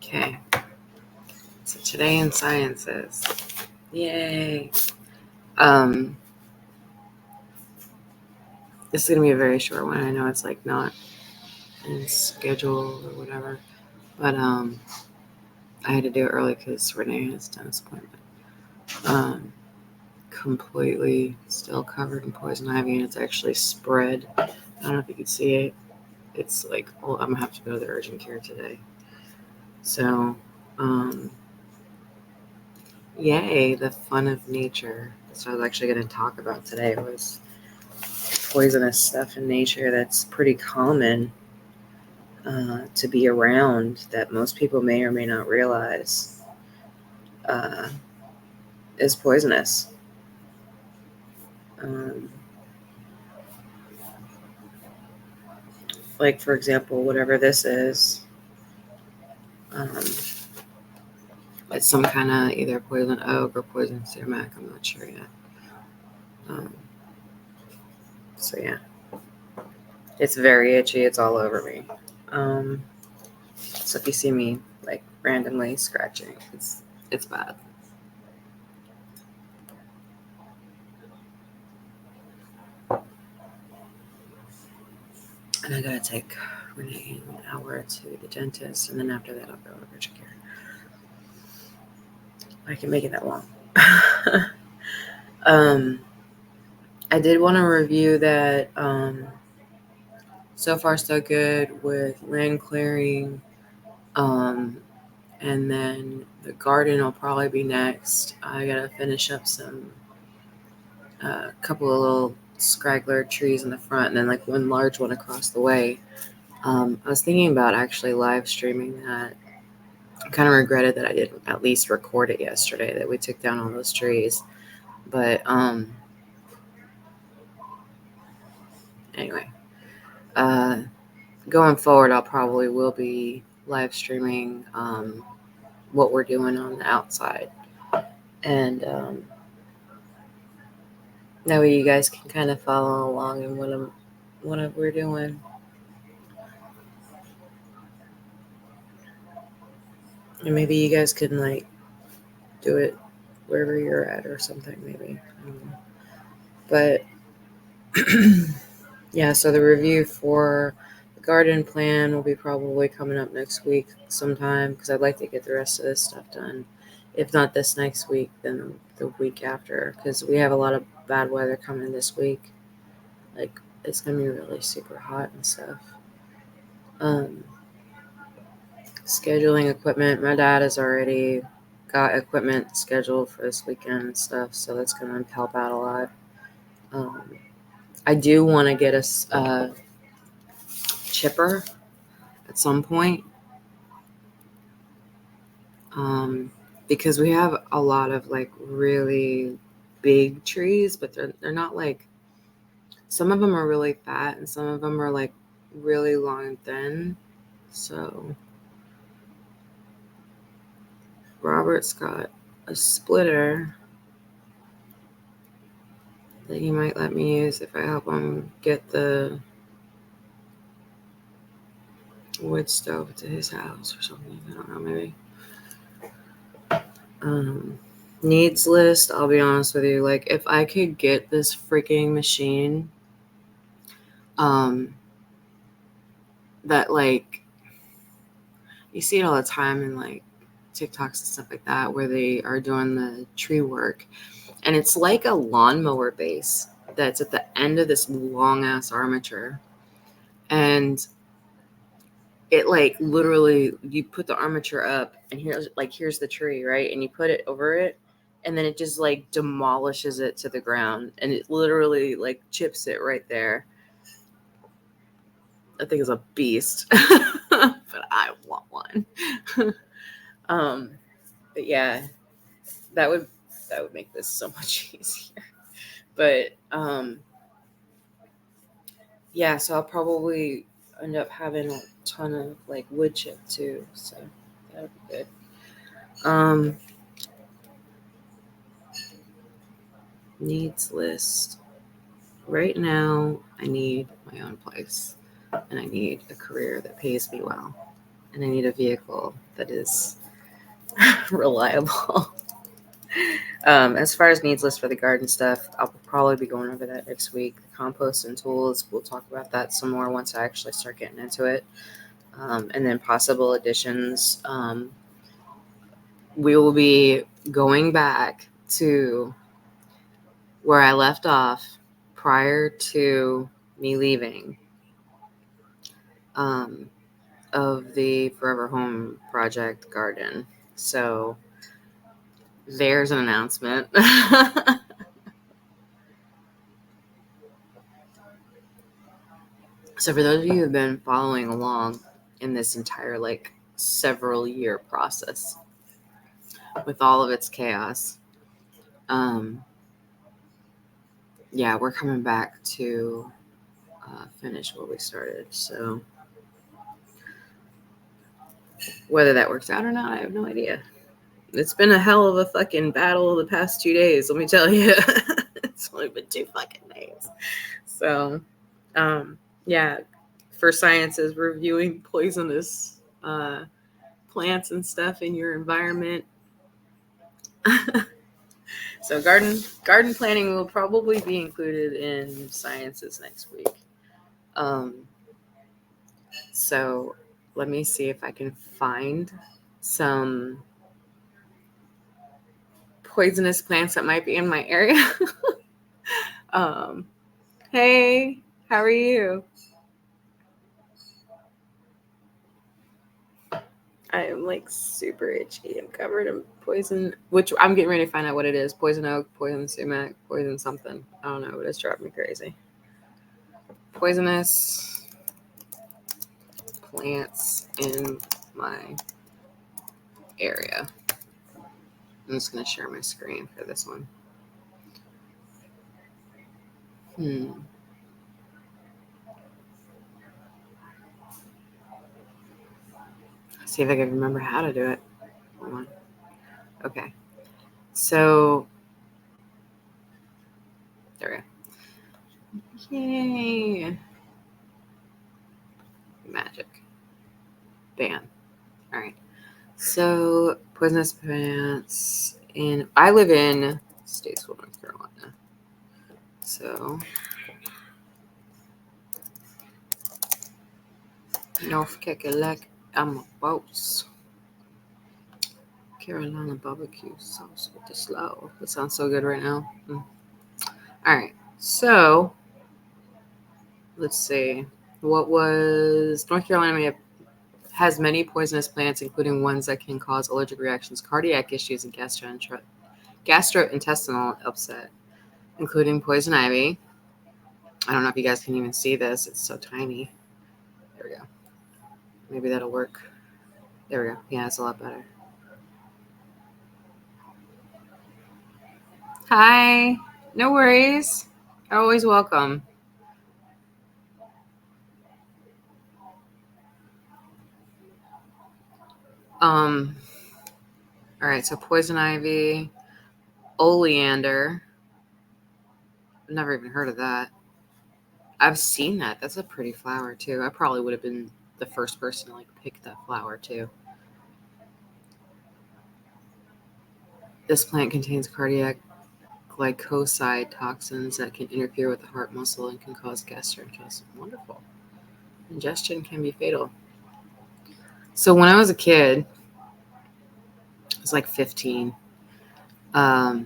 Okay. So today in sciences. Yay. This is gonna be a very short one. I know it's like not in schedule or whatever. But I had to do it early because Renee has dentist appointment. Completely still covered in poison ivy, and it's actually spread. I don't know if you can see it. It's like, well, I'm gonna have to go to the urgent care today. So, yay, the fun of nature. That's what I was actually going to talk about today was poisonous stuff in nature that's pretty common to be around that most people may or may not realize is poisonous. Like, for example, whatever this is, it's some kind of either poison oak or poison sumac. I'm not sure yet. So yeah, it's very itchy. It's all over me. So if you see me like randomly scratching, it's bad. And I gotta take Renee an hour to the dentist, and then after that I'll go to urgent care. I can make it that long. I did want to review that. So far so good with land clearing. And then the garden will probably be next. I gotta finish up some couple of little scraggler trees in the front, and then like one large one across the way. I was thinking about actually live streaming that. I kind of regretted that I didn't at least record it yesterday, that we took down all those trees. But anyway, going forward, I'll probably will be live streaming what we're doing on the outside. And that way you guys can kind of follow along in what we're doing. And maybe you guys can like do it wherever you're at or something, maybe. I don't know. But yeah, so the review for the garden plan will be probably coming up next week sometime because I'd like to get the rest of this stuff done. If not this next week, then the week after, because we have a lot of bad weather coming this week. Like, it's going to be really super hot and stuff. Scheduling equipment. My dad has already got equipment scheduled for this weekend and stuff, so that's going to help out a lot. I do want to get a chipper at some point, because we have a lot of like really big trees, but they're not like, some of them are really fat and some of them are like really long and thin. So Robert's got a splitter that he might let me use if I help him get the wood stove to his house or something. I don't know, maybe. Needs list, I'll be honest with you, like if I could get this freaking machine that like you see it all the time in like TikToks and stuff like that where they are doing the tree work, and it's like a lawnmower base that's at the end of this long ass armature, and it like literally you put the armature up and here's the tree, right, and you put it over it, and then it just like demolishes it to the ground, and it literally like chips it right there. I think it's a beast. But I want one. But yeah, that would make this so much easier. But yeah, so I'll probably end up having a ton of like wood chip too, so that would be good. Needs list. Right now, I need my own place, and I need a career that pays me well. and I need a vehicle that is reliable. As far as needs list for the garden stuff, I'll probably be going over that next week. The compost and tools, we'll talk about that some more once I actually start getting into it. And then possible additions. We will be going back to where I left off prior to me leaving of the Forever Home Project garden. So there's an announcement. So for those of you who've been following along in this entire several year process with all of its chaos, yeah, we're coming back to finish what we started. So whether that works out or not, I have no idea. It's been a hell of a fucking battle the past 2 days, let me tell you. It's only been 2 fucking days. So, yeah, for sciences, reviewing poisonous plants and stuff in your environment. So garden planting will probably be included in sciences next week. So let me see if I can find some poisonous plants that might be in my area. Hey, how are you? I am super itchy. I'm covered in poison, which I'm getting ready to find out what it is. Poison oak, poison sumac, poison something. I don't know, but it's driving me crazy. Poisonous plants in my area. I'm just going to share my screen for this one. See if I can remember how to do it. Hold on. Okay. So, there we go. Yay. Magic. Bam. All right. So, poisonous plants I live in Statesville, North Carolina. So, North Carolina, I'm a boss. Carolina barbecue sauce with the slow. That sounds so good right now. All right. So, let's see. What was North Carolina has many poisonous plants, including ones that can cause allergic reactions, cardiac issues, and gastrointestinal upset, including poison ivy. I don't know if you guys can even see this. It's so tiny. There we go. Maybe that'll work. There we go. Yeah, it's a lot better. Hi. No worries. You're always welcome. All right, so poison ivy, oleander. I've never even heard of that. I've seen that. That's a pretty flower too. I probably would have been the first person to pick that flower too. This plant contains cardiac glycoside toxins that can interfere with the heart muscle and can cause gastrointestinal. Wonderful. Ingestion can be fatal. So when I was a kid, I was 15. I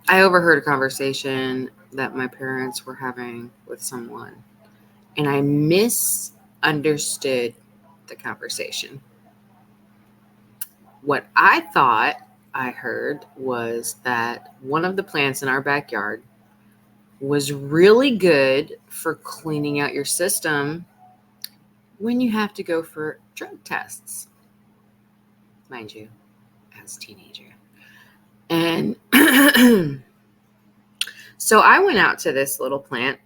overheard a conversation that my parents were having with someone, and I misunderstood the conversation. What I thought I heard was that one of the plants in our backyard was really good for cleaning out your system when you have to go for drug tests. Mind you, as a teenager. And so I went out to this little plant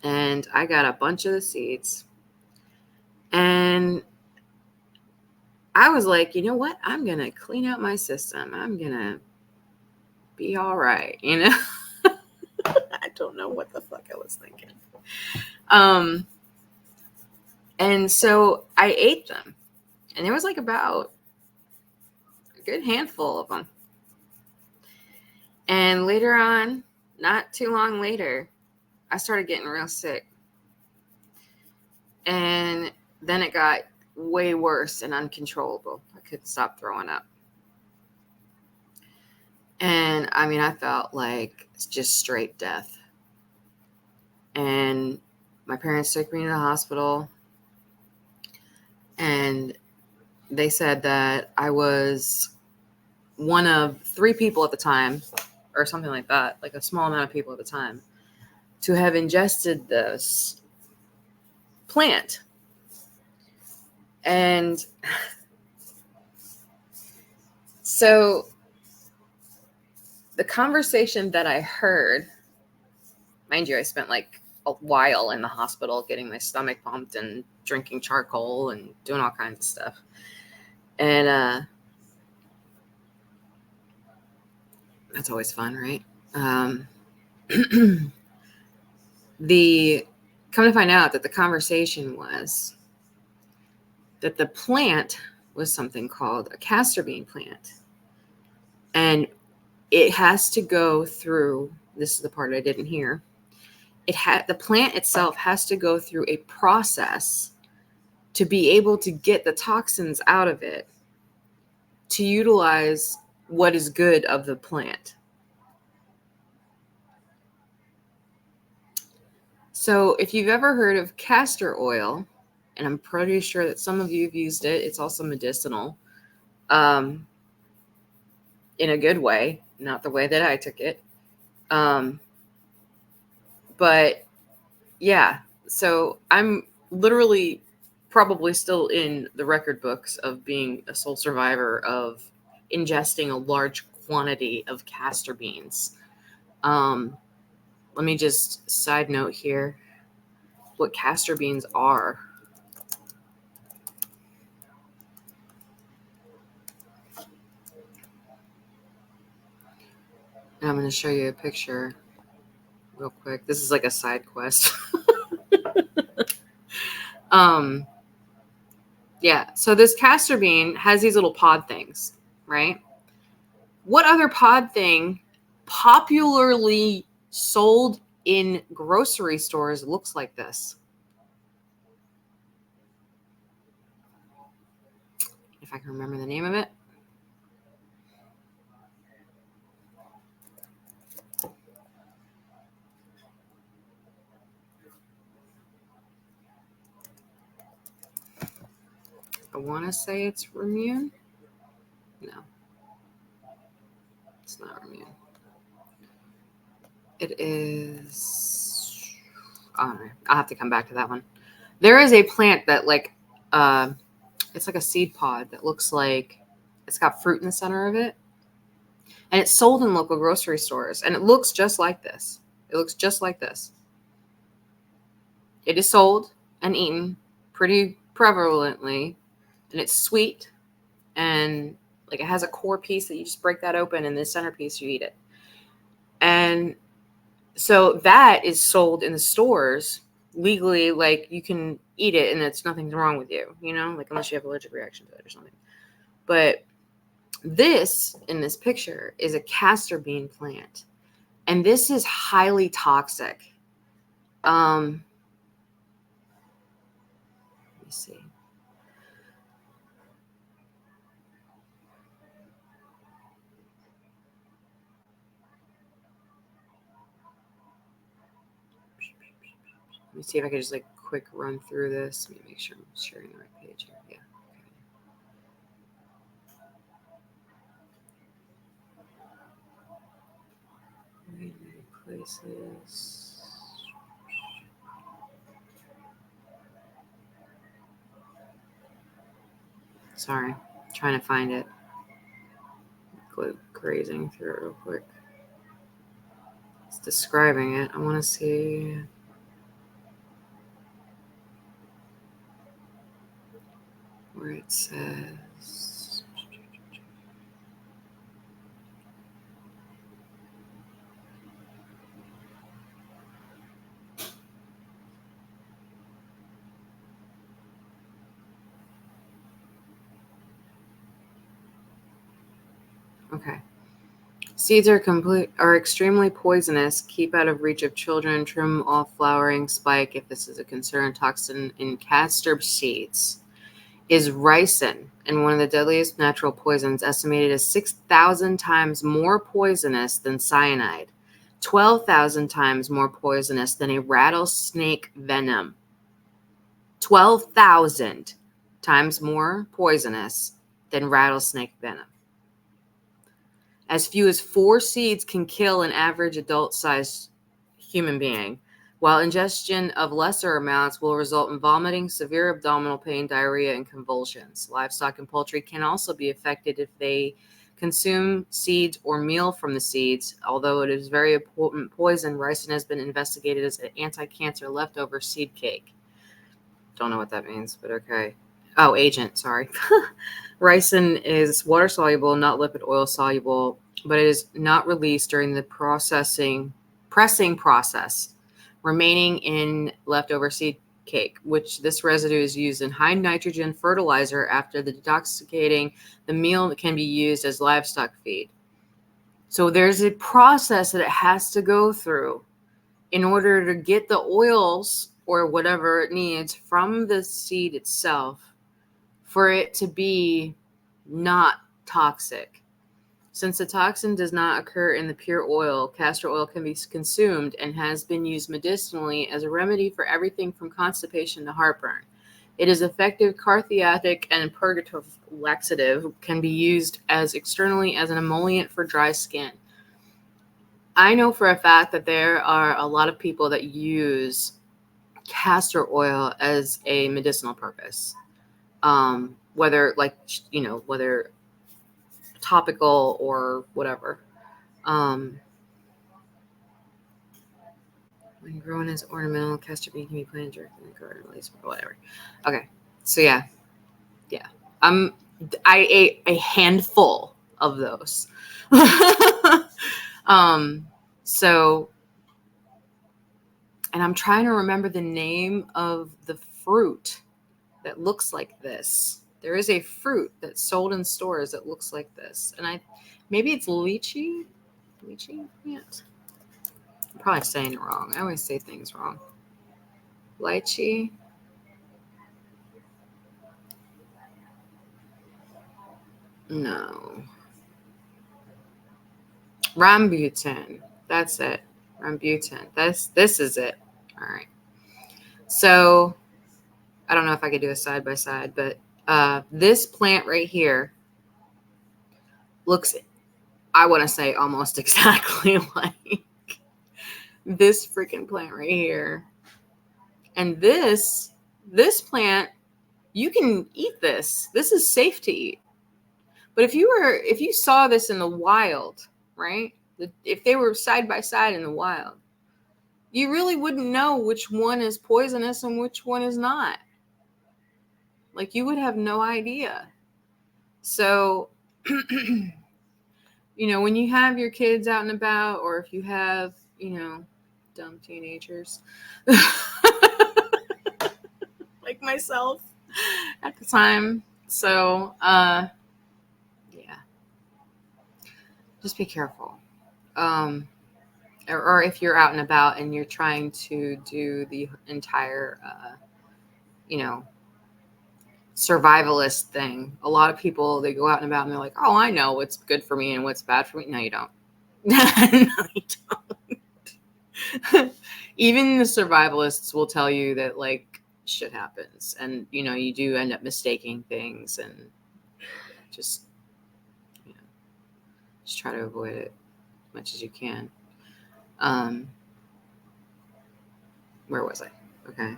and I got a bunch of the seeds. And I was like, you know what? I'm going to clean out my system. I'm going to be all right, I don't know what the fuck I was thinking. And so I ate them. And there was like about a good handful of them. And later on, not too long later, I started getting real sick. And then it got way worse and uncontrollable. I couldn't stop throwing up. And I mean, I felt like it's just straight death. And my parents took me to the hospital. And they said that I was one of 3 people at the time, or something like that, like a small amount of people at the time, to have ingested this plant. And so the conversation that I heard, mind you, I spent like a while in the hospital getting my stomach pumped and drinking charcoal and doing all kinds of stuff. And that's always fun, right? Come to find out that the conversation was that the plant was something called a castor bean plant. And it has to go through, this is the part I didn't hear, the plant itself has to go through a process to be able to get the toxins out of it to utilize what is good of the plant. So if you've ever heard of castor oil, and I'm pretty sure that some of you have used it, it's also medicinal, in a good way, not the way that I took it. But yeah, so I'm literally probably still in the record books of being a sole survivor of ingesting a large quantity of castor beans. Let me just side note here what castor beans are. And I'm going to show you a picture real quick. This is like a side quest. Yeah, so this castor bean has these little pod things, right? What other pod thing popularly sold in grocery stores looks like this? If I can remember the name of it. I want to say it's Ramune. No, it's not Ramune. It is. Oh, I'll have to come back to that one. There is a plant that it's like a seed pod that looks like it's got fruit in the center of it, and it's sold in local grocery stores, and it looks just like this. It looks just like this. It is sold and eaten pretty prevalently, and it's sweet, and like it has a core piece that you just break that open, and the centerpiece you eat it. And so that is sold in the stores legally, like you can eat it and it's nothing wrong with you, like unless you have allergic reaction to it or something. But this in this picture is a castor bean plant, and this is highly toxic. Let me see. Let me see if I can just like quick run through this. Let me make sure I'm sharing the right page here. Yeah. Okay. Places. Sorry, trying to find it. Grazing through it real quick. It's describing it. I want to see. Where it says. Okay. Seeds are extremely poisonous. Keep out of reach of children. Trim off flowering spike if this is a concern. Toxin in castor seeds is ricin, and one of the deadliest natural poisons, estimated as 6,000 times more poisonous than cyanide, 12,000 times more poisonous than a rattlesnake venom. 12,000 times more poisonous than rattlesnake venom. As few as 4 seeds can kill an average adult-sized human being, while ingestion of lesser amounts will result in vomiting, severe abdominal pain, diarrhea, and convulsions. Livestock and poultry can also be affected if they consume seeds or meal from the seeds. Although it is very potent poison, ricin has been investigated as an anti-cancer leftover seed cake. Don't know what that means, but okay. Oh, agent, sorry. Ricin is water soluble, not lipid oil soluble, but it is not released during the pressing process, remaining in leftover seed cake, which this residue is used in high nitrogen fertilizer after the detoxicating the meal that can be used as livestock feed. So there's a process that it has to go through in order to get the oils or whatever it needs from the seed itself for it to be not toxic. Since the toxin does not occur in the pure oil, castor oil can be consumed and has been used medicinally as a remedy for everything from constipation to heartburn. It is effective cathartic and purgative laxative, can be used as externally as an emollient for dry skin. I know for a fact that there are a lot of people that use castor oil as a medicinal purpose. Whether whether topical or whatever. When grown as ornamental, castor bean can be planted directly in the garden, at least whatever. Okay, so yeah. I ate a handful of those. So, and I'm trying to remember the name of the fruit that looks like this. There is a fruit that's sold in stores that looks like this. And maybe it's lychee? Lychee? Yes. I'm probably saying it wrong. I always say things wrong. Lychee? No. Rambutan. That's it. Rambutan. This is it. All right. So I don't know if I could do a side by side, but this plant right here looks, I want to say, almost exactly like this freaking plant right here. And this plant, you can eat this. This is safe to eat. But if you saw this in the wild, right? If they were side by side in the wild, you really wouldn't know which one is poisonous and which one is not. Like, you would have no idea. So, when you have your kids out and about, or if you have, dumb teenagers like myself at the time. So, yeah, just be careful. Or if you're out and about and you're trying to do the entire, survivalist thing. A lot of people, they go out and about and they're like, oh, I know what's good for me and what's bad for me. No, you don't. No, you don't. Even the survivalists will tell you that, like, shit happens. And, you do end up mistaking things, and just try to avoid it as much as you can. Where was I? Okay.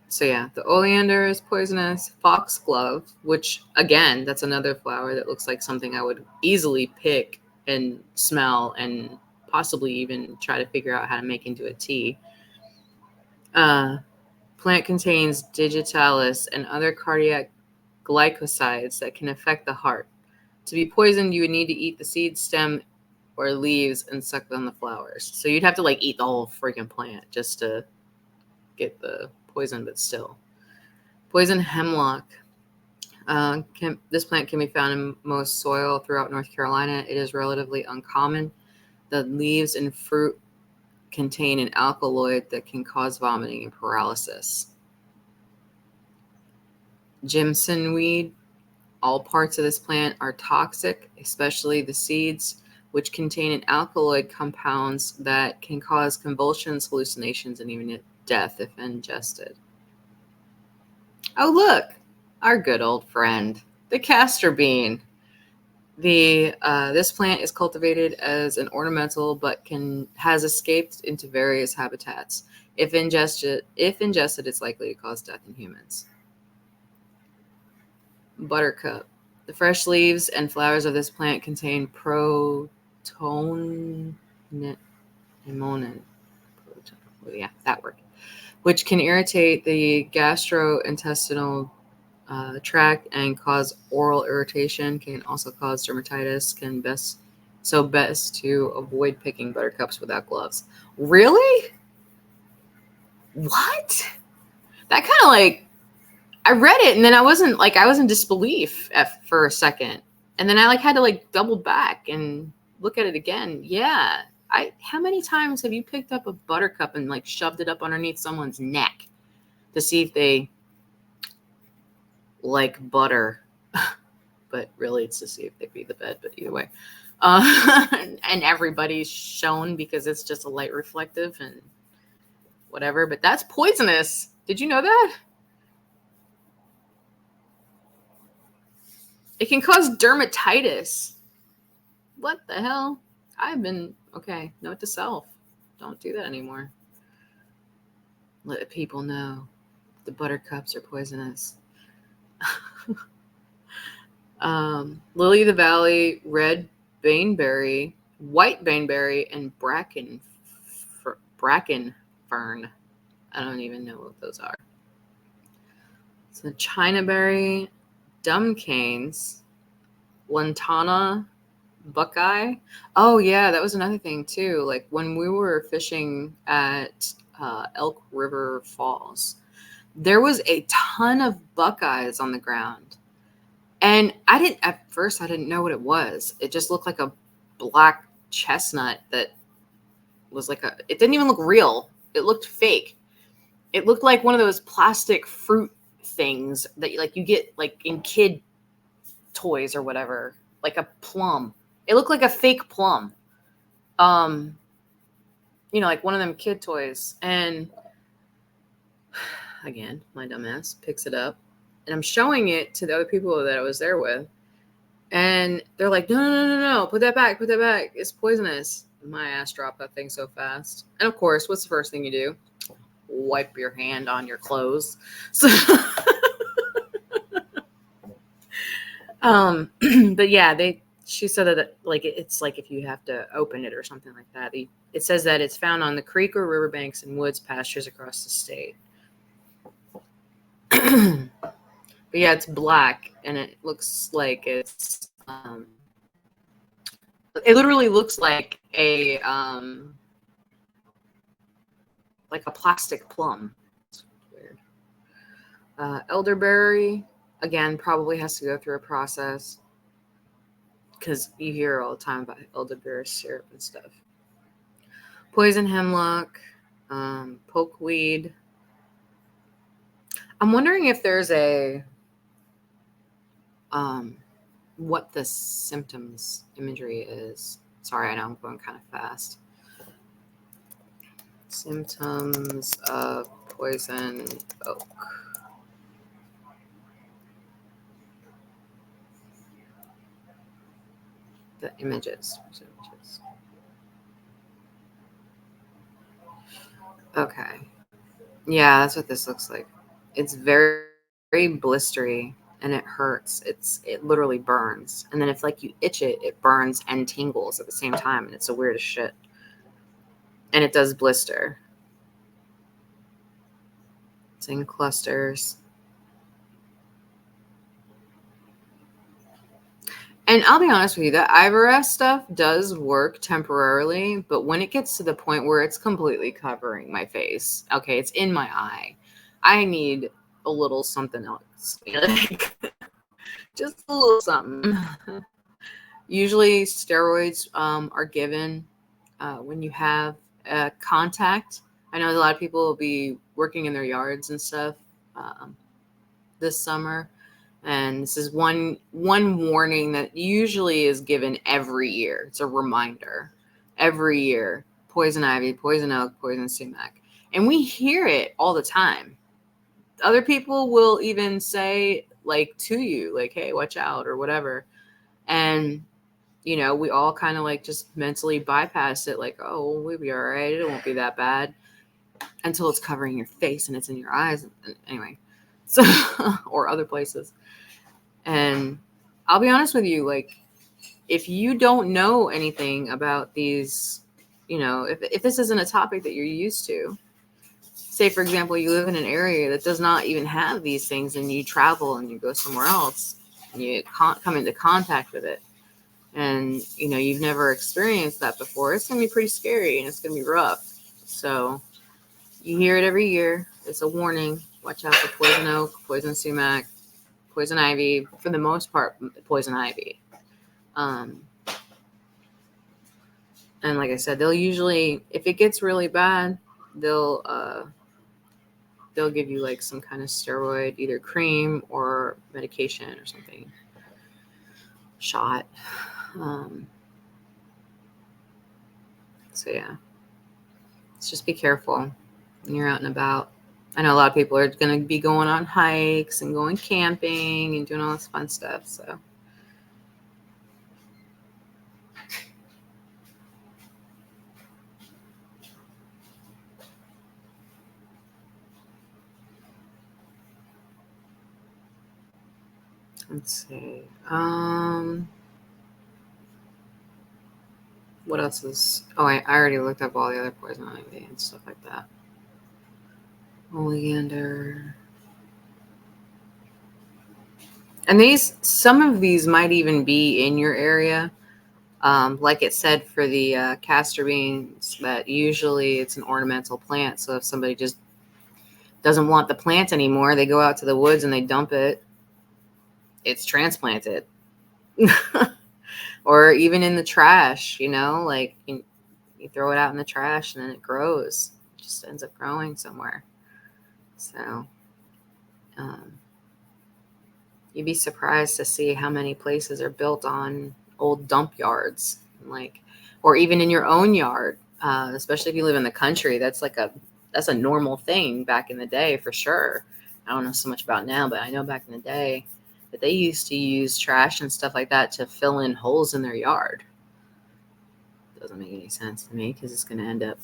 So yeah, the oleander is poisonous. Foxglove, which again, that's another flower that looks like something I would easily pick and smell and possibly even try to figure out how to make into a tea. Plant contains digitalis and other cardiac glycosides that can affect the heart. To be poisoned, you would need to eat the seed, stem, or leaves and suck on the flowers. So you'd have to eat the whole freaking plant just to get the poison, but still. Poison hemlock. This plant can be found in most soil throughout North Carolina. It is relatively uncommon. The leaves and fruit contain an alkaloid that can cause vomiting and paralysis. Jimson weed. All parts of this plant are toxic, especially the seeds, which contain an alkaloid compounds that can cause convulsions, hallucinations, and even death if ingested. Oh, look, our good old friend, the castor bean. This plant is cultivated as an ornamental, but has escaped into various habitats. If ingested, it's likely to cause death in humans. Buttercup. The fresh leaves and flowers of this plant contain yeah, that word, which can irritate the gastrointestinal tract and cause oral irritation. Can also cause dermatitis. Best to avoid picking buttercups without gloves. Really? What? That kind of like, I read it and then I was in disbelief for a second, and then I had to double back and look at it again. Yeah. How many times have you picked up a buttercup and shoved it up underneath someone's neck to see if they like butter? But really it's to see if they feed the bed, but either way. And everybody's shown because it's just a light reflective and whatever, but that's poisonous. Did you know that? It can cause dermatitis. What the hell? Okay, note to self. Don't do that anymore. Let people know the buttercups are poisonous. Lily of the valley, red baneberry, white baneberry, and bracken fern. I don't even know what those are. So chinaberry, dumb canes, lantana, buckeye. Oh yeah, that was another thing too. When we were fishing at Elk River Falls, there was a ton of buckeyes on the ground, and at first I didn't know what it was. It just looked like a black chestnut that was it didn't even look real. It looked fake. It looked like one of those plastic fruit things that you get in kid toys or whatever, like a plum. It looked like a fake plum. Like one of them kid toys. And again, my dumbass picks it up, and I'm showing it to the other people that I was there with. And they're like, no, put that back. It's poisonous. My ass dropped that thing so fast. And of course, what's the first thing you do? Wipe your hand on your clothes. So, but yeah, she said that it's if you have to open it or something like that. It says that it's found on the creek or riverbanks and woods pastures across the state. But yeah, it's black, and it looks like it's it literally looks like a plastic plum. It's weird. Elderberry, again, probably has to go through a process, because you hear all the time about elderberry syrup and stuff. Poison hemlock, pokeweed. I'm wondering if there's a what the symptoms imagery is. Sorry, I know I'm going kind of fast. Symptoms of poison oak. The images. Okay. Yeah, that's what this looks like. It's very, very blistery, and it hurts. It literally burns. And then if you itch it, it burns and tingles at the same time, and it's the weirdest shit. And it does blister. It's in clusters. And I'll be honest with you, the Ivorest stuff does work temporarily, but when it gets to the point where it's completely covering my face, okay, it's in my eye, I need a little something else. Just a little something. Usually steroids are given when you have contact. I know a lot of people will be working in their yards and stuff this summer. And this is one warning that usually is given every year. It's a reminder every year: poison ivy, poison oak, poison sumac. And we hear it all the time. Other people will even say, like, to you, like, hey, watch out, or whatever. And we all kind of like just mentally bypass it, like, oh, we'll be all right, it won't be that bad, until it's covering your face and it's in your eyes. Anyway, so or other places. And I'll be honest with you, like, if you don't know anything about these, if this isn't a topic that you're used to, say, for example, you live in an area that does not even have these things, and you travel and you go somewhere else and you come into contact with it, and, you've never experienced that before, it's going to be pretty scary and it's going to be rough. So you hear it every year. It's a warning. Watch out for poison oak, poison sumac, poison ivy, for the most part, poison ivy. And like I said, they'll usually, if it gets really bad, they'll give you like some kind of steroid, either cream or medication or something, shot. So yeah, let's just be careful when you're out and about. I know a lot of people are going to be going on hikes and going camping and doing all this fun stuff. So let's see. What else is? Oh, I already looked up all the other poison ivy and stuff like that. Oleander. And some of these might even be in your area. Like it said for the castor beans, that usually it's an ornamental plant. So if somebody just doesn't want the plant anymore, they go out to the woods and they dump it. It's transplanted. Or even in the trash, like you throw it out in the trash and then it grows. It just ends up growing somewhere. So you'd be surprised to see how many places are built on old dump yards, or even in your own yard, especially if you live in the country. That's a normal thing back in the day, for sure. I don't know so much about now, but I know back in the day that they used to use trash and stuff like that to fill in holes in their yard. Doesn't make any sense to me, because it's going to end up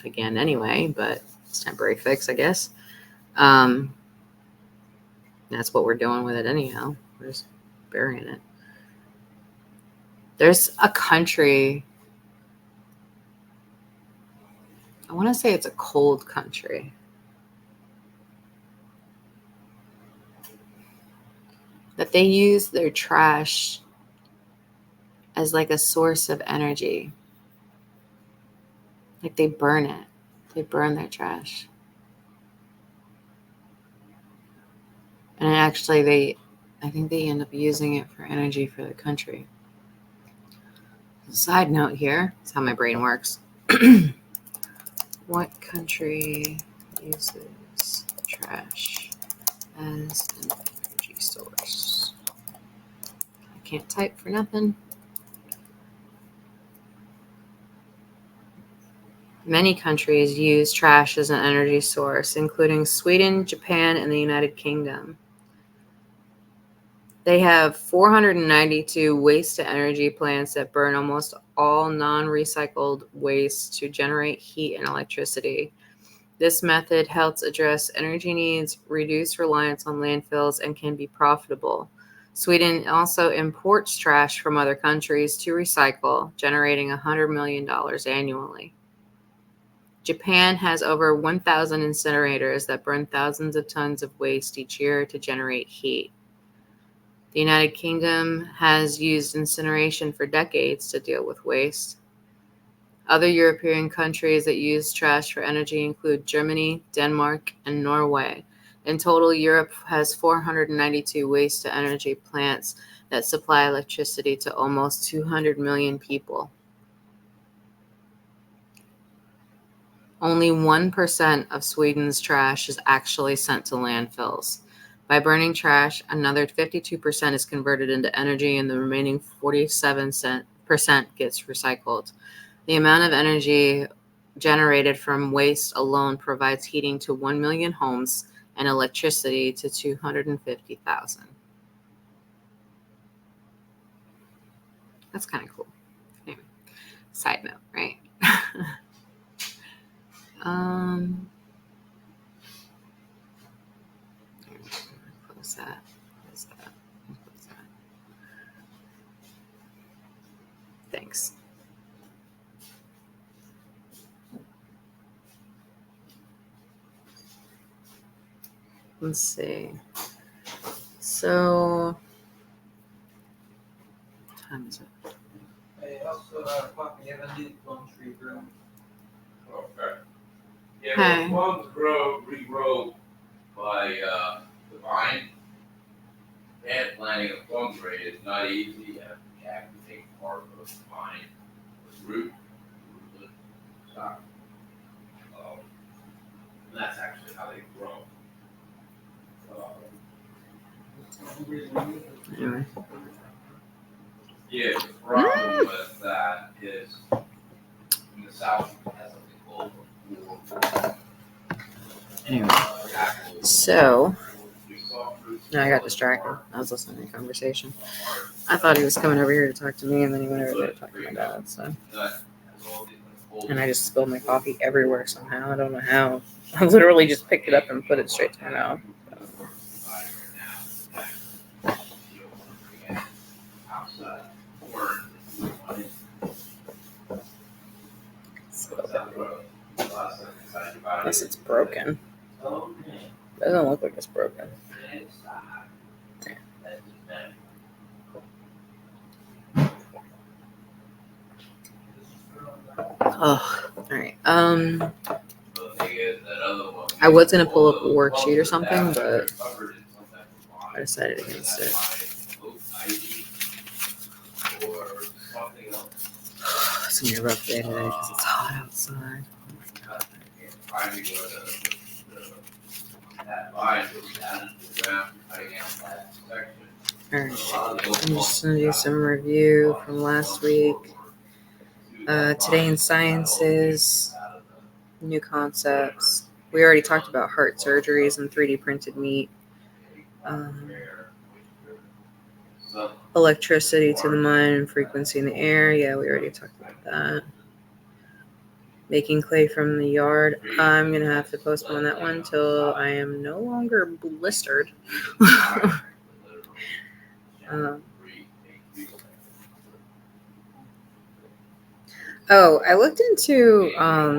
again anyway, but it's a temporary fix, I guess. That's what we're doing with it anyhow. We're just burying it. There's a country, I want to say it's a cold country, that they use their trash as like a source of energy. Like they burn it. They burn their trash. And actually I think they end up using it for energy for the country. Side note here, that's how my brain works. What country uses trash as an energy source? I can't type for nothing. Many countries use trash as an energy source, including Sweden, Japan, and the United Kingdom. They have 492 waste-to-energy plants that burn almost all non-recycled waste to generate heat and electricity. This method helps address energy needs, reduce reliance on landfills, and can be profitable. Sweden also imports trash from other countries to recycle, generating $100 million annually. Japan has over 1,000 incinerators that burn thousands of tons of waste each year to generate heat. The United Kingdom has used incineration for decades to deal with waste. Other European countries that use trash for energy include Germany, Denmark, and Norway. In total, Europe has 492 waste-to-energy plants that supply electricity to almost 200 million people. Only 1% of Sweden's trash is actually sent to landfills. By burning trash, another 52% is converted into energy, and the remaining 47% gets recycled. The amount of energy generated from waste alone provides heating to 1 million homes and electricity to 250,000. That's kind of cool. Anyway, side note, right? Close that. Close that. Close that. Thanks. Let's see. So, what time is it? Hey, also, you have a new plum tree room. Okay. Yeah, Hey. well, plums regrow by the vine. Planting a plum tree is not easy. You have to take part of the vine, the root stock. And that's actually how they grow. Anyway. Yeah, the problem with that is in the south it has something called Anyway. So, no, I got distracted. I was listening to the conversation. I thought he was coming over here to talk to me, and then he went over there to talk to my dad. So, and I just spilled my coffee everywhere somehow. I don't know how. I literally just picked it up and put it straight to my mouth. Unless it's broken. Doesn't look like it's broken. Oh, all right. I was gonna pull up a worksheet or something, but I decided against it. It's gonna be a rough day today because it's hot outside. Alright, I'm just gonna do some review from last week. Today in Sciences, new concepts. We already talked about heart surgeries and 3D printed meat. Electricity to the mind and frequency in the air. Yeah, we already talked about that. Making clay from the yard. I'm going to have to postpone that one till I am no longer blistered. I looked into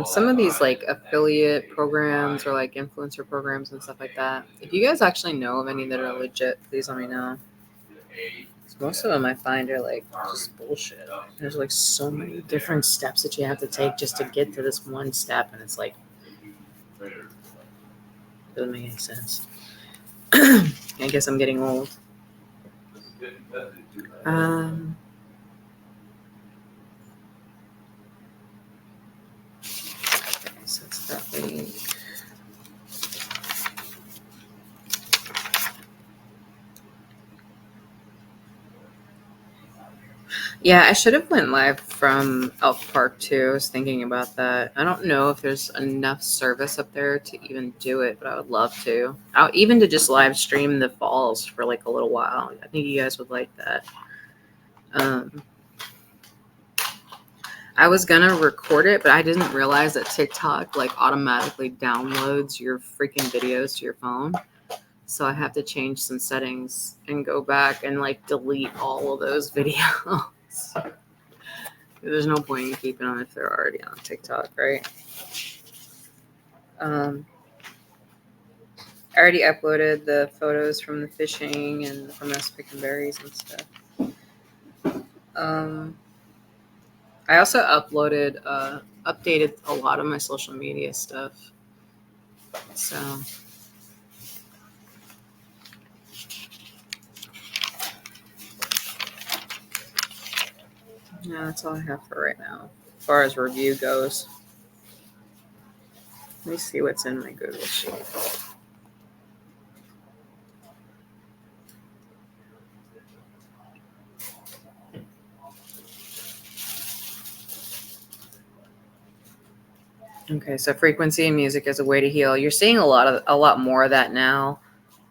some of these like affiliate programs or like influencer programs and stuff like that. If you guys actually know of any that are legit, please let me know. Most of them I find are like just bullshit. There's like so many different steps that you have to take just to get to this one step, and it's like doesn't make any sense. I guess I'm getting old. So it's that week. Yeah, I should have went live from Elk Park too. I was thinking about that. I don't know if there's enough service up there to even do it, but I would love to. Even to just live stream the falls for like a little while. I think you guys would like that. I was gonna record it, but I didn't realize that TikTok like automatically downloads your freaking videos to your phone. So I have to change some settings and go back and like delete all of those videos. There's no point in keeping them if they're already on TikTok, right? I already uploaded the photos from the fishing and from us picking berries and stuff. I also updated a lot of my social media stuff. So Yeah, that's all I have for right now, as far as review goes. Let me see what's in my Google Sheet. Okay, so frequency in music as a way to heal. You're seeing a lot more of that now.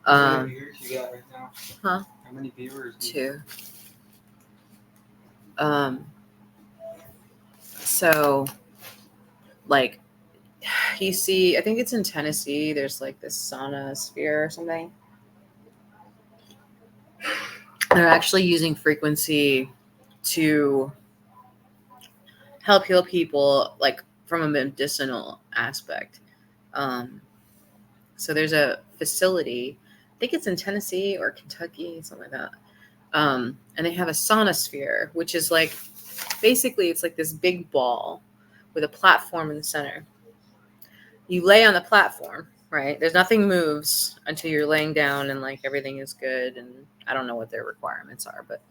How many viewers you got right now? Huh? How many viewers? do you- 2. So, like, you see, I think it's in Tennessee. There's like this sauna sphere or something. They're actually using frequency to help heal people, like from a medicinal aspect. So there's a facility, I think it's in Tennessee or Kentucky, something like that. And they have a sauna sphere, which is like, basically it's like this big ball with a platform in the center. You lay on the platform, right? There's nothing moves until you're laying down and like everything is good. And I don't know what their requirements are, but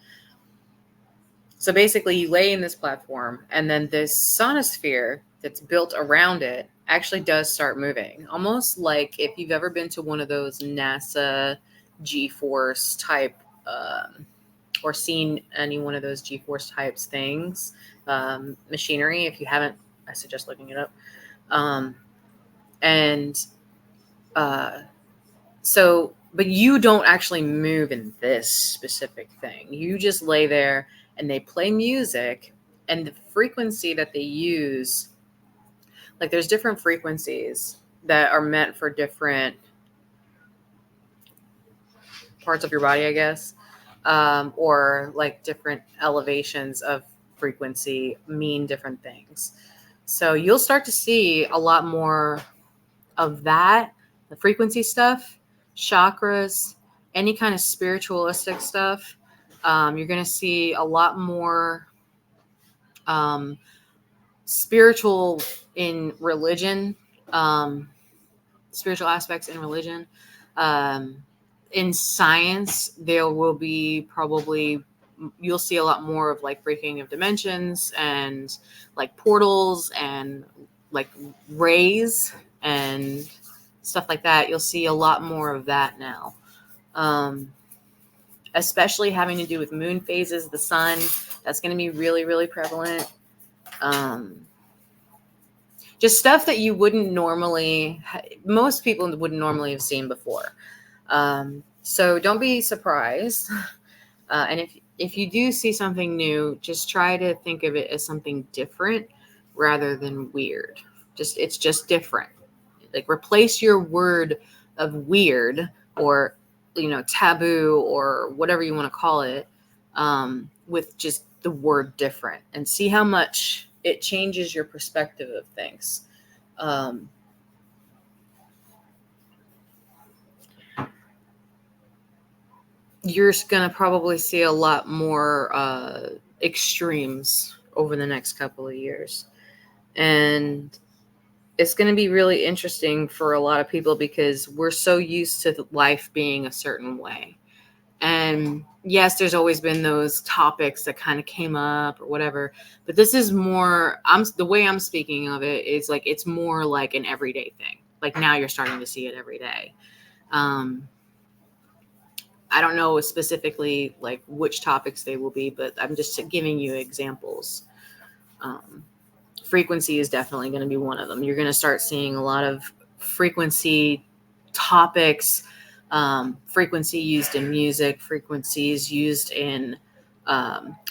so basically you lay in this platform and then this sonosphere that's built around it actually does start moving. Almost like if you've ever been to one of those NASA G-force type or seen any one of those G-force types things, machinery. If you haven't, I suggest looking it up. So, but you don't actually move in this specific thing. You just lay there and they play music, and the frequency that they use, like there's different frequencies that are meant for different parts of your body, I guess, or like different elevations of frequency mean different things. So you'll start to see a lot more of that, the frequency stuff, chakras, any kind of spiritualistic stuff. You're going to see a lot more spiritual in religion, spiritual aspects in religion. In science, there will be probably, you'll see a lot more of like breaking of dimensions and like portals and like rays and stuff like that. You'll see a lot more of that now, especially having to do with moon phases, the sun. That's going to be really, really prevalent. Just stuff that you wouldn't normally, most people wouldn't normally have seen before. So don't be surprised. And if you do see something new, just try to think of it as something different rather than weird. It's just different. Like replace your word of weird or taboo or whatever you want to call it with just the word different, and see how much it changes your perspective of things. You're going to probably see a lot more extremes over the next couple of years. And it's going to be really interesting for a lot of people because we're so used to life being a certain way. And yes, there's always been those topics that kind of came up or whatever, but this is more, the way I'm speaking of it is like, it's more like an everyday thing. Like now you're starting to see it every day. I don't know specifically like which topics they will be, but I'm just giving you examples. Frequency is definitely going to be one of them. You're going to start seeing a lot of frequency topics, frequency used in music, frequencies used in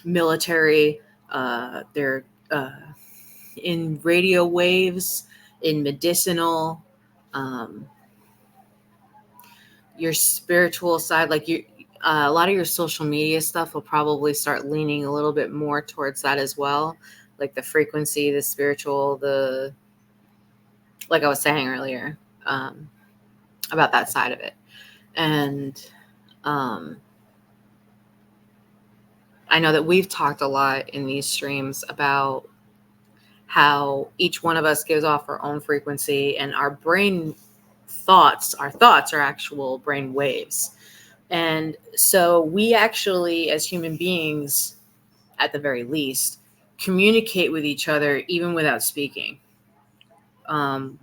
military. They're in radio waves, in medicinal. Your spiritual side, like a lot of your social media stuff will probably start leaning a little bit more towards that as well, like the frequency, the spiritual, like I was saying earlier, about that side of it. And I know that we've talked a lot in these streams about how each one of us gives off our own frequency, and our thoughts are actual brain waves. And so we actually, as human beings, at the very least, communicate with each other even without speaking.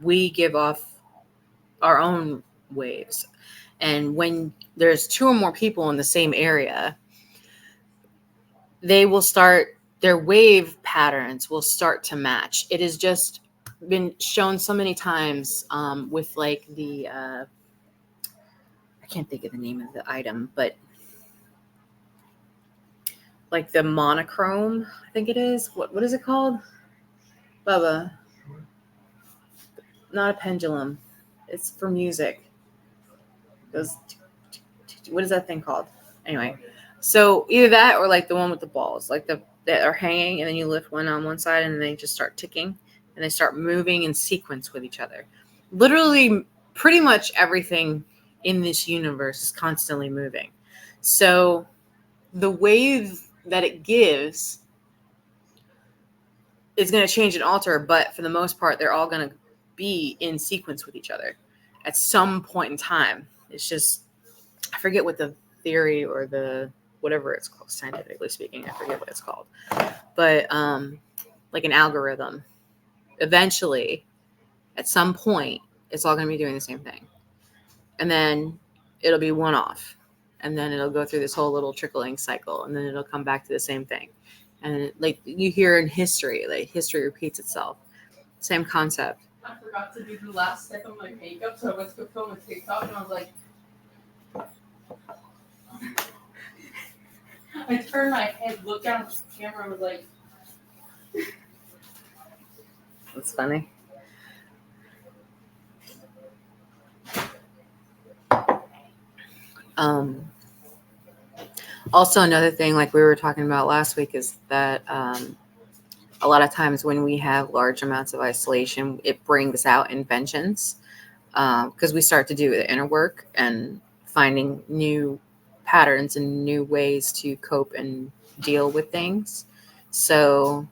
We give off our own waves. And when there's two or more people in the same area, they will start, their wave patterns will start to match. It has just been shown so many times with like the, I can't think of the name of the item, but like the monochrome, I think it is. What is it called? Bubba. Not a pendulum. It's for music. It goes, what is that thing called? Anyway, so either that or like the one with the balls, like that are hanging, and then you lift one on one side, and they just start ticking, and they start moving in sequence with each other. Literally, pretty much everything in this universe is constantly moving. So the wave that it gives is going to change and alter, but for the most part, they're all going to be in sequence with each other at some point in time. It's just, I forget what the theory or the whatever it's called, scientifically speaking, I forget what it's called, but like an algorithm. Eventually, at some point, it's all going to be doing the same thing, and then it'll be one off, and then it'll go through this whole little trickling cycle, and then it'll come back to the same thing. And like you hear in history, like history repeats itself. Same concept. I forgot to do the last step of my makeup, so I went to film a TikTok, and I was like, I turned my head, looked down at the camera, and was like, That's funny. Also, another thing, like we were talking about last week, is that a lot of times when we have large amounts of isolation, it brings out inventions because we start to do the inner work and finding new patterns and new ways to cope and deal with things. So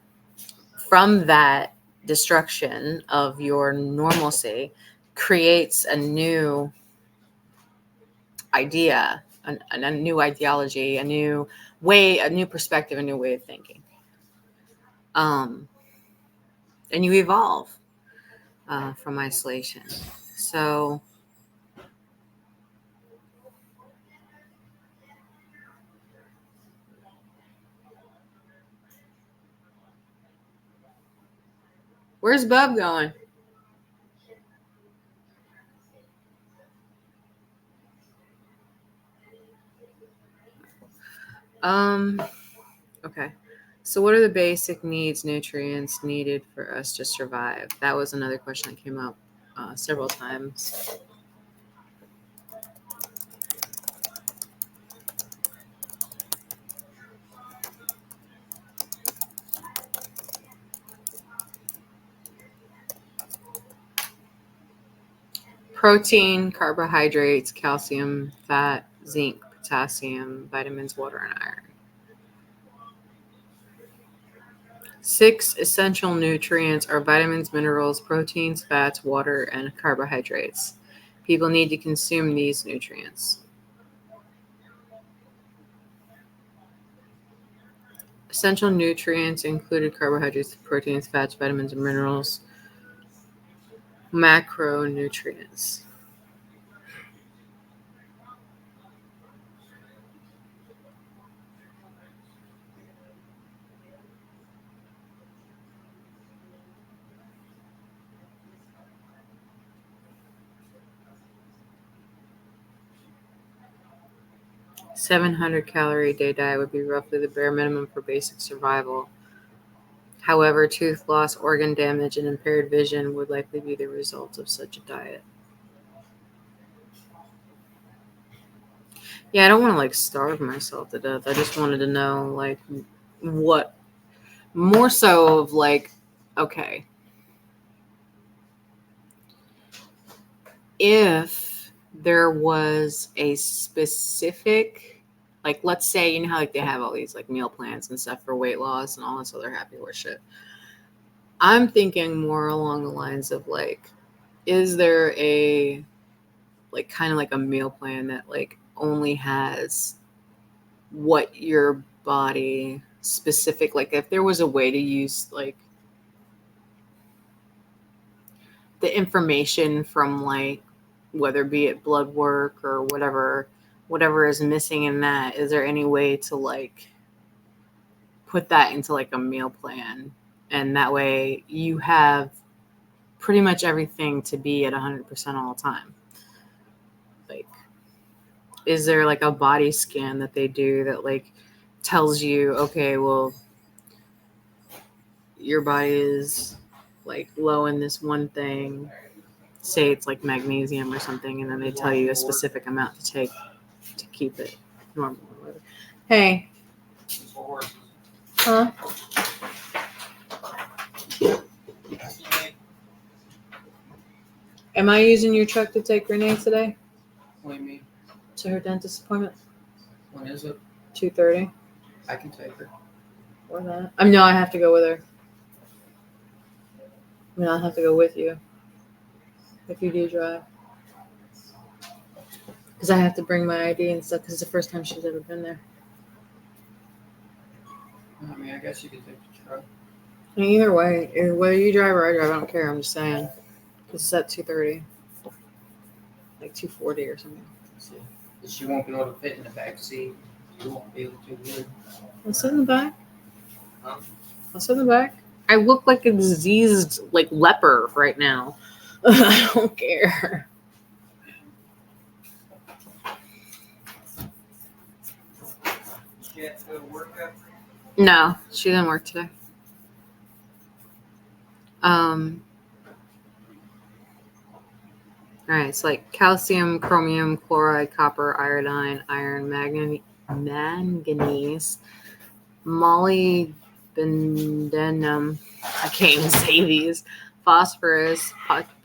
from that destruction of your normalcy creates a new idea, a new ideology, a new way, a new perspective, a new way of thinking. And you evolve from isolation. So where's Bub going? Okay. So what are the basic needs, nutrients needed for us to survive? That was another question that came up several times. Protein, carbohydrates, calcium, fat, zinc, potassium, vitamins, water, and iron. 6 essential nutrients are vitamins, minerals, proteins, fats, water, and carbohydrates. People need to consume these nutrients. Essential nutrients included carbohydrates, proteins, fats, vitamins, and minerals. Macronutrients. $700 calorie a day diet would be roughly the bare minimum for basic survival. However, tooth loss, organ damage, and impaired vision would likely be the result of such a diet. Yeah, I don't want to like starve myself to death. I just wanted to know like what, more so of like, okay, if there was a specific, like let's say, you know how like they have all these like meal plans and stuff for weight loss and all this other happy horse shit. I'm thinking more along the lines of like, is there a like kind of like a meal plan that like only has what your body specific, like if there was a way to use like the information from like whether be it blood work or whatever is missing in that, is there any way to like put that into like a meal plan, and that way you have pretty much everything to be at 100% all the time? Like, is there like a body scan that they do that like tells you, okay, well, your body is like low in this one thing, say it's like magnesium or something, and then they tell you a specific amount to take to keep it normal or whatever. Hey. Huh? Am I using your truck to take Renee today What do you mean? to her dentist appointment? When is it? 2:30. I can take her. Or that? No, I have to go with her. I mean, I'll have to go with you if you do drive. Because I have to bring my ID and stuff because it's the first time she's ever been there. I mean, I guess you could take the truck. I mean, either way, whether you drive or I drive, I don't care. I'm just saying. Because it's at 2:30. Like 2:40 or something. See, she won't be able to fit in the back seat. You won't be able to either. I'll sit in the back. Huh? I'll sit in the back. I look like a diseased like leper right now. I don't care. She had to go to work after? No, she didn't work today. All right, it's like calcium, chromium, chloride, copper, iodine, iron, manganese, molybdenum. I can't even say these. Phosphorus,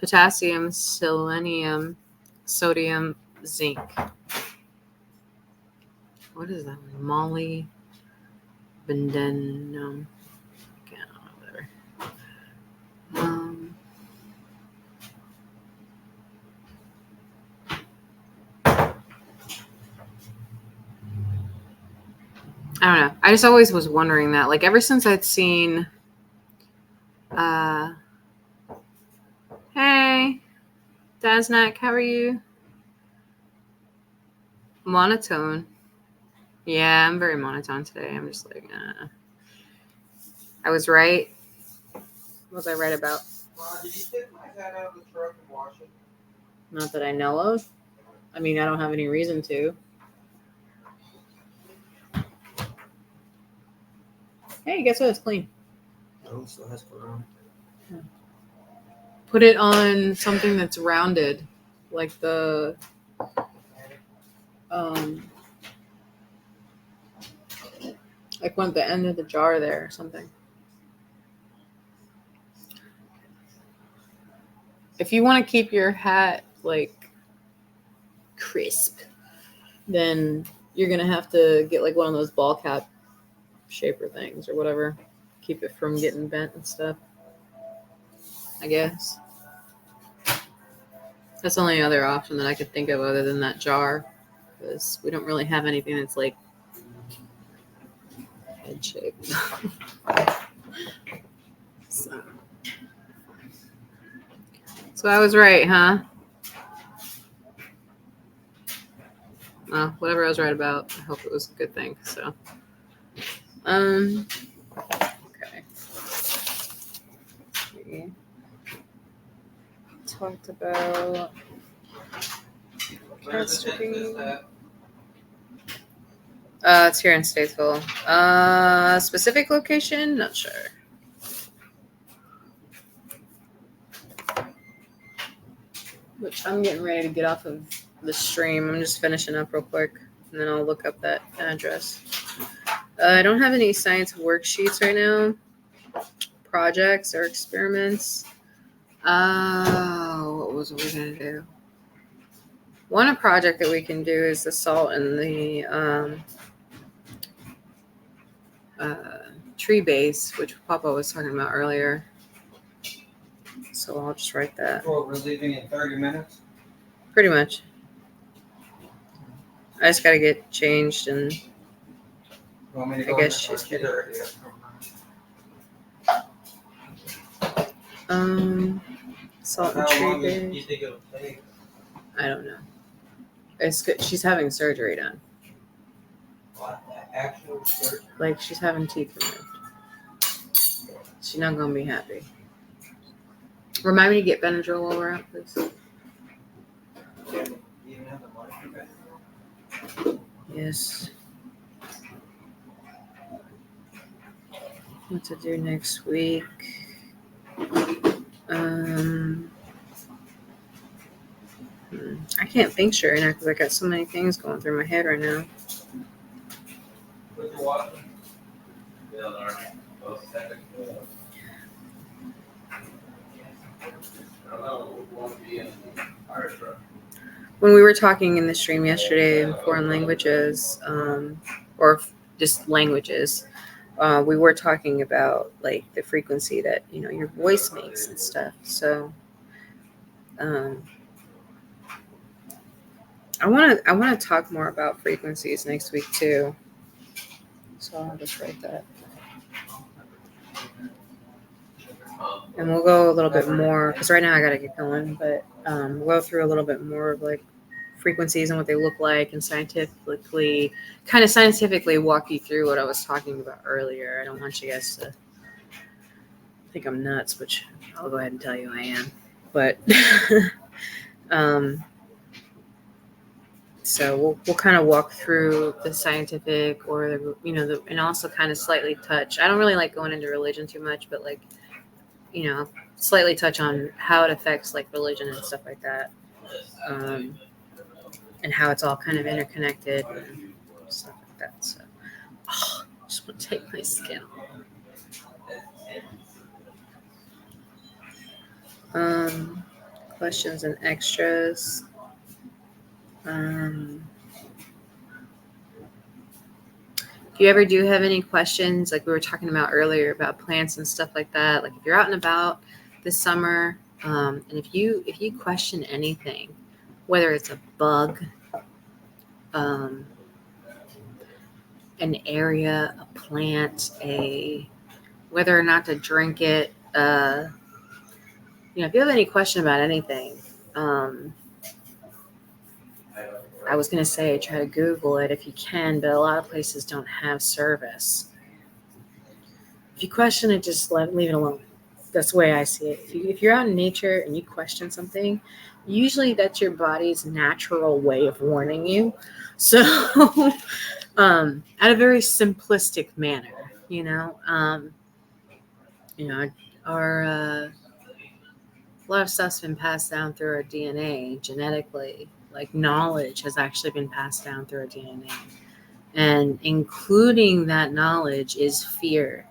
potassium, selenium, sodium, zinc. What is that one? Molybdenum. Okay, I don't know, whatever. I don't know. I just always was wondering that. Like ever since I'd seen hey, Daznack, how are you? Monotone. Yeah, I'm very monotone today. I'm just like, I was right. What was I right about? Did you take my hat out of the truck and wash it? Not that I know of. I mean, I don't have any reason to. Hey, guess what? It's clean. Oh, still has to run. Put it on something that's rounded, like the like one at the end of the jar there or something. If you want to keep your hat like crisp, then you're gonna have to get like one of those ball cap shaper things or whatever. Keep it from getting bent and stuff, I guess. That's the only other option that I could think of other than that jar, because we don't really have anything that's like head shaped. So I was right, huh? Well, whatever I was right about, I hope it was a good thing. So, okay. We talked about it's here in Statesville. Specific location? Not sure. Which I'm getting ready to get off of the stream. I'm just finishing up real quick, and then I'll look up that address. I don't have any science worksheets right now, projects or experiments. What was we gonna do? One project that we can do is the salt in the tree base, which Papa was talking about earlier. So I'll just write that. Well, we're leaving in 30 minutes? Pretty much. I just gotta get changed and You want me to I go guess in there? she's Or kidding. already up? Salt and How long do treatment. you think it'll take? I don't know. It's good. She's having surgery done. What? Actual surgery? Like she's having teeth removed. She's not gonna be happy. Remind me to get Benadryl while we're out, please. You even have the money for that? Yes. What to do next week? I can't think straight now because I got so many things going through my head right now. What you watching? Bill and Arnie, both second. I don't know, who want to be in the fire truck? When we were talking in the stream yesterday in foreign languages, or just languages, we were talking about like the frequency that your voice makes and stuff. So, I want to talk more about frequencies next week too. So I'll just write that, and we'll go a little bit more because right now I gotta get going. But we'll go through a little bit more of like frequencies and what they look like, and scientifically walk you through what I was talking about earlier. I don't want you guys to think I'm nuts, which I'll go ahead and tell you I am. But so we'll kind of walk through the scientific, or and also kind of slightly touch. I don't really like going into religion too much, but like slightly touch on how it affects like religion and stuff like that, and how it's all kind of interconnected and stuff like that. So, I just want to take my skin off. Questions and extras. If you ever do have any questions, like we were talking about earlier about plants and stuff like that, like if you're out and about this summer, and if you question anything, whether it's a bug, an area, a plant, whether or not to drink it, if you have any question about anything, I was going to say try to Google it if you can, but a lot of places don't have service. If you question it, just leave it alone. That's the way I see it. If you're out in nature and you question something, usually that's your body's natural way of warning you. So, at a very simplistic manner, a lot of stuff's been passed down through our DNA genetically. Like knowledge has actually been passed down through our DNA, and including that knowledge is fear,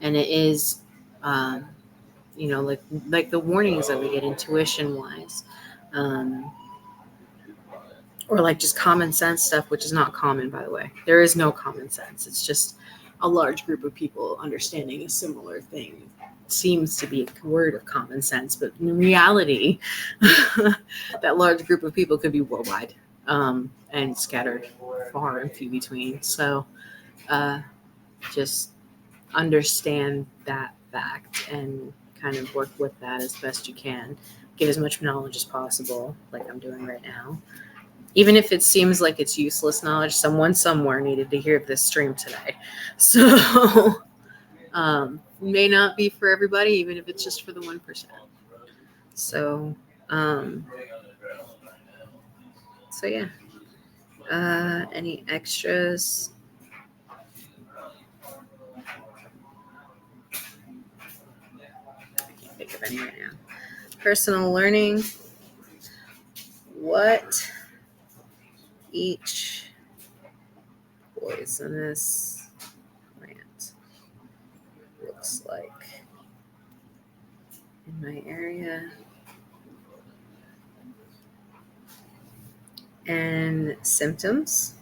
and it is, like the warnings that we get intuition wise, or like just common sense stuff, which is not common, by the way. There is no common sense. It's just a large group of people understanding a similar thing. Seems to be a word of common sense, but in reality, that large group of people could be worldwide, and scattered far and few between. So just understand that fact and kind of work with that as best you can. Get as much knowledge as possible, like I'm doing right now. Even if it seems like it's useless knowledge, someone somewhere needed to hear this stream today. So may not be for everybody, even if it's just for the 1%. So yeah. Any extras? I can't think of any right now. Personal learning. What each poisonous plant looks like in my area, and symptoms,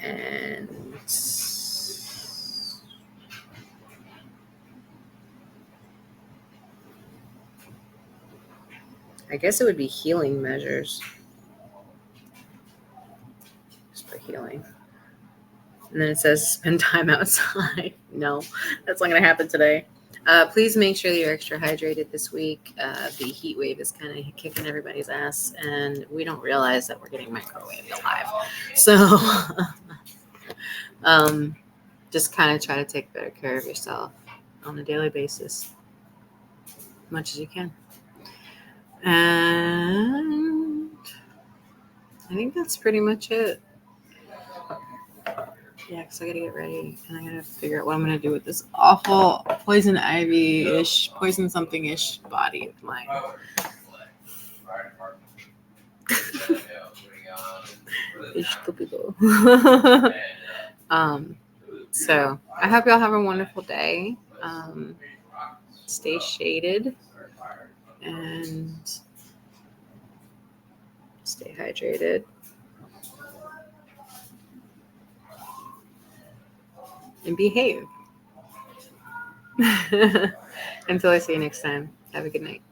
and I guess it would be healing measures. Just for healing. And then it says spend time outside. No, that's not going to happen today. Please make sure that you're extra hydrated this week. The heat wave is kind of kicking everybody's ass, and we don't realize that we're getting microwaved alive. So just kind of try to take better care of yourself on a daily basis, as much as you can. And I think that's pretty much it. Yeah, because I got to get ready, and I got to figure out what I'm going to do with this awful poison ivy-ish, poison something-ish body of mine. Estúpido. So I hope y'all have a wonderful day. Stay shaded and stay hydrated. And behave. Until I see you next time. Have a good night.